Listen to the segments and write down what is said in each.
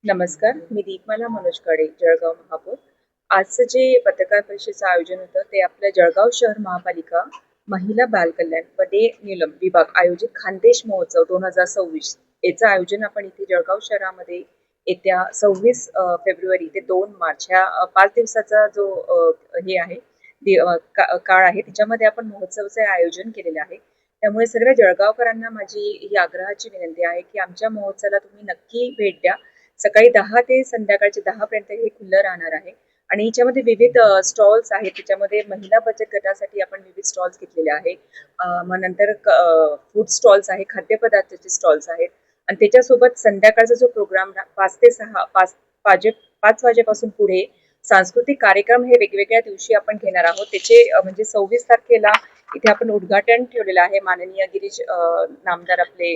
नमस्कार, मी दीपमाला मनोज कडे, जळगाव महापौर. आजचं जे पत्रकार परिषदेचं आयोजन होतं ते आपल्या जळगाव शहर महापालिका महिला बालकल्याण व डे नीलम विभाग आयोजित खानदेश महोत्सव 2026 याचं आयोजन आपण इथे जळगाव शहरामध्ये येत्या 26 फेब्रुवारी ते 2 मार्च ह्या 5 दिवसाचा जो हे आहे काळ आहे त्याच्यामध्ये आपण महोत्सवाचे आयोजन केलेले आहे. त्यामुळे सर्व जळगावकरांना माझी ही आग्रहाची विनंती आहे की आमच्या महोत्सवाला तुम्ही नक्की भेट द्या. सकाळी 10 ते संध्याकाळचे 10 पर्यंत हे खुलं राहणार आहे आणि याच्यामध्ये विविध स्टॉल्स आहेत. त्याच्यामध्ये महिला बचत गटासाठी आपण विविध स्टॉल्स घेतलेले आहे. मग नंतर फूड स्टॉल्स आहे, खाद्यपदार्थाचे स्टॉल्स आहेत आणि त्याच्यासोबत संध्याकाळचा जो प्रोग्राम 5 ते 6 5 वाजेपासून पुढे सांस्कृतिक कार्यक्रम हे वेगवेगळ्या दिवशी आपण घेणार आहोत. त्याचे म्हणजे 26 तारखेला इथे आपण उद्घाटन ठेवलेलं आहे. माननीय गिरीश नामदार आपले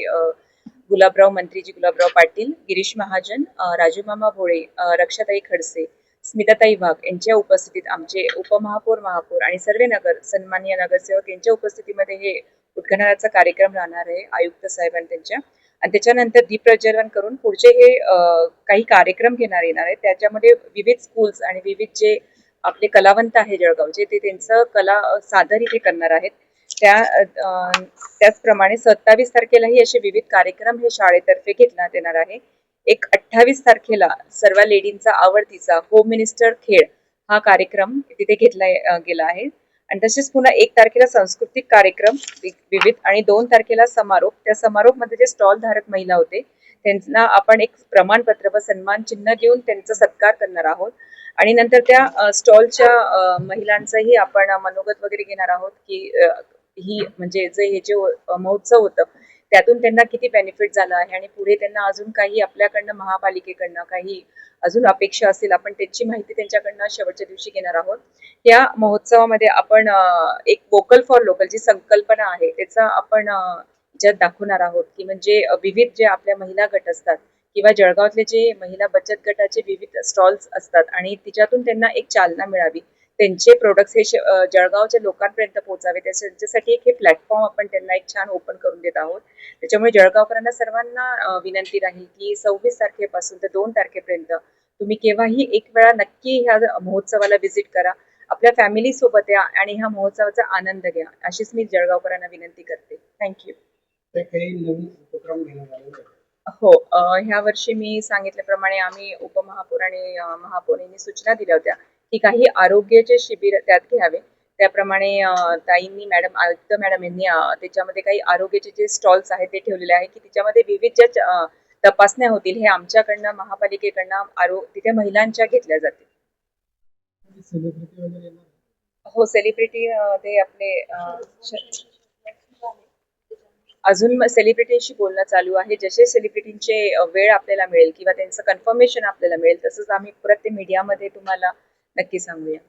गुलाबराव मंत्रीजी गुलाबराव पाटील, गिरीश महाजन, राजू मामा भोळे, रक्षाताई खडसे, स्मिताताई वाघ यांच्या उपस्थितीत आमचे उपमहापौर महापौर आणि सर्व सन्माननीय नगरसेवक यांच्या उपस्थितीमध्ये हे उद्घाटनाचा कार्यक्रम राहणार आहे आयुक्त साहेबांनी त्यांच्या. आणि त्याच्यानंतर दीप प्रज्वलन करून पुढचे हे काही कार्यक्रम घेणार येणार आहेत. त्याच्यामध्ये विविध स्कूल्स आणि विविध जे आपले कलावंत आहे जळगावचे ते त्यांचं कला सादर इथे करणार आहेत. त्याचप्रमाणे 27 तारखेलाही असे विविध कार्यक्रम हे शाळेतर्फे घेण्यात येणार आहे. 28 तारखेला सर्व लेडींचा आवडतीचा होम मिनिस्टर खेळ हा कार्यक्रम तिथे घेतला गेला आहे. आणि तसेच पुन्हा 1 तारखेला सांस्कृतिक कार्यक्रम विविध आणि 2 तारखेला समारोप. त्या समारोप मध्ये जे स्टॉल धारक महिला होते त्यांना आपण एक प्रमाणपत्र व सन्मान चिन्ह देऊन त्यांचा सत्कार करणार आहोत. आणि नंतर त्या स्टॉलच्या महिलांचंही आपण मनोगत वगैरे घेणार आहोत की ही म्हणजे हे जे महोत्सव होतं त्यातून त्यांना किती बेनिफिट झालं आहे आणि पुढे त्यांना अजून काही आपल्याकडनं महापालिकेकडनं काही अजून अपेक्षा असेल आपण त्याची माहिती त्यांच्याकडनं शेवटच्या दिवशी घेणार आहोत. या महोत्सवामध्ये आपण एक वोकल फॉर लोकल जी संकल्पना आहे त्याचा आपण ज्यात दाखवणार आहोत की म्हणजे विविध जे आपल्या महिला गट असतात किंवा जळगावातले जे महिला बचत गटाचे विविध स्टॉल्स असतात आणि तिच्यातून त्यांना एक चालना मिळावी, त्यांचे प्रोडक्ट्स हे जळगावच्या लोकांपर्यंत पोहोचावे त्याच्यासाठी एक हे प्लॅटफॉर्म आपण त्यांना एक छान ओपन करून देत आहोत. त्याच्यामुळे जळगावकरांना सर्वांना विनंती राहील की 26 तारखेपासून ते 2 तारखेपर्यंत तुम्ही केव्हाही एक वेळा नक्की ह्या महोत्सवाला व्हिजिट करा, आपल्या फॅमिली सोबत या आणि ह्या महोत्सवाचा आनंद घ्या अशीच मी जळगावकरांना विनंती करते. थँक्यू. हो, ह्या वर्षी मी सांगितल्याप्रमाणे आम्ही उपमहापौर आणि महापौरांनी सूचना दिल्या होत्या की काही आरोग्याचे शिबिर त्यात घ्यावे. त्याप्रमाणे ताईंनी आयुक्त मॅडम यांनी त्याच्यामध्ये काही आरोग्याचे जे स्टॉल्स आहेत ते ठेवलेले आहे की त्याच्यामध्ये विविध ज्या तपासण्या होतील हे आमच्याकडनं महापालिकेकडनं तिथे महिलांच्या घेतल्या जातील. हो, सेलिब्रिटी ते आपले अजून सेलिब्रिटींशी बोलणं चालू आहे. जसे सेलिब्रिटींचे वेळ आपल्याला मिळेल किंवा त्यांचं कन्फर्मेशन आपल्याला मिळेल तसंच आम्ही परत ते मीडियामध्ये तुम्हाला नक्की सांगूया.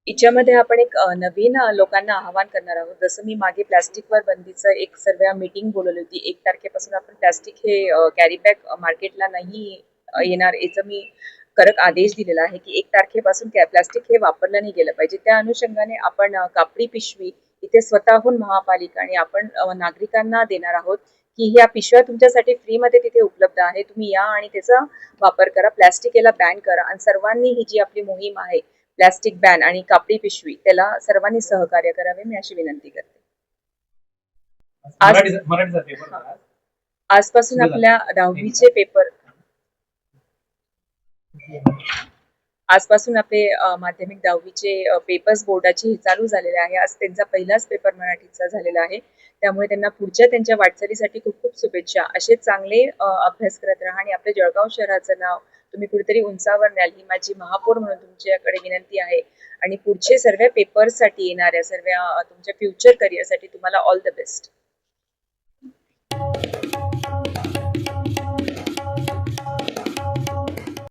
याच्यामध्ये आपण एक नवीन लोकांना आवाहन करणार आहोत. जसं मी मागे प्लास्टिकवर बंदीचं एक सर्व मीटिंग बोलवली होती. 1 तारखेपासून आपण प्लास्टिक हे कॅरी बॅग मार्केटला नाही येणार याचं मी कडक आदेश दिलेला आहे की 1 तारखेपासून प्लास्टिक हे वापरलं नाही गेलं पाहिजे. त्या अनुषंगाने आपण कापडी पिशवी इथे स्वतःहून महापालिका आणि आपण नागरिकांना देणार आहोत की ह्या पिशव्या तुमच्यासाठी फ्रीमध्ये तिथे उपलब्ध आहे. तुम्ही या आणि त्याचा वापर करा. प्लास्टिक याला बॅन करा आणि सर्वांनी ही जी आपली मोहीम आहे प्लास्टिक बॅन आणि कापडी पिशवी त्याला सर्वांनी सहकार्य करावे मी अशी विनंती करते. आजपासून आपल्या 10वीचे पेपर आजपासून आपले माध्यमिक 10वीचे पेपर्स बोर्डाचे चालू झालेले आहे. आज त्यांचा पहिलाच पेपर मराठीचा झालेला आहे. त्यामुळे त्यांना पुढच्या त्यांच्या वाटचालीसाठी खूप खूप शुभेच्छा. असे चांगले अभ्यास करत राहा आणि आपल्या जळगाव शहराचं नाव तुम्ही कुठेतरी उंचावर न्याल ही माझी महापौर म्हणून तुमच्याकडे विनंती आहे. आणि पुढचे सर्व पेपर्ससाठी येणाऱ्या सर्व तुमच्या फ्युचर करिअरसाठी तुम्हाला ऑल द बेस्ट.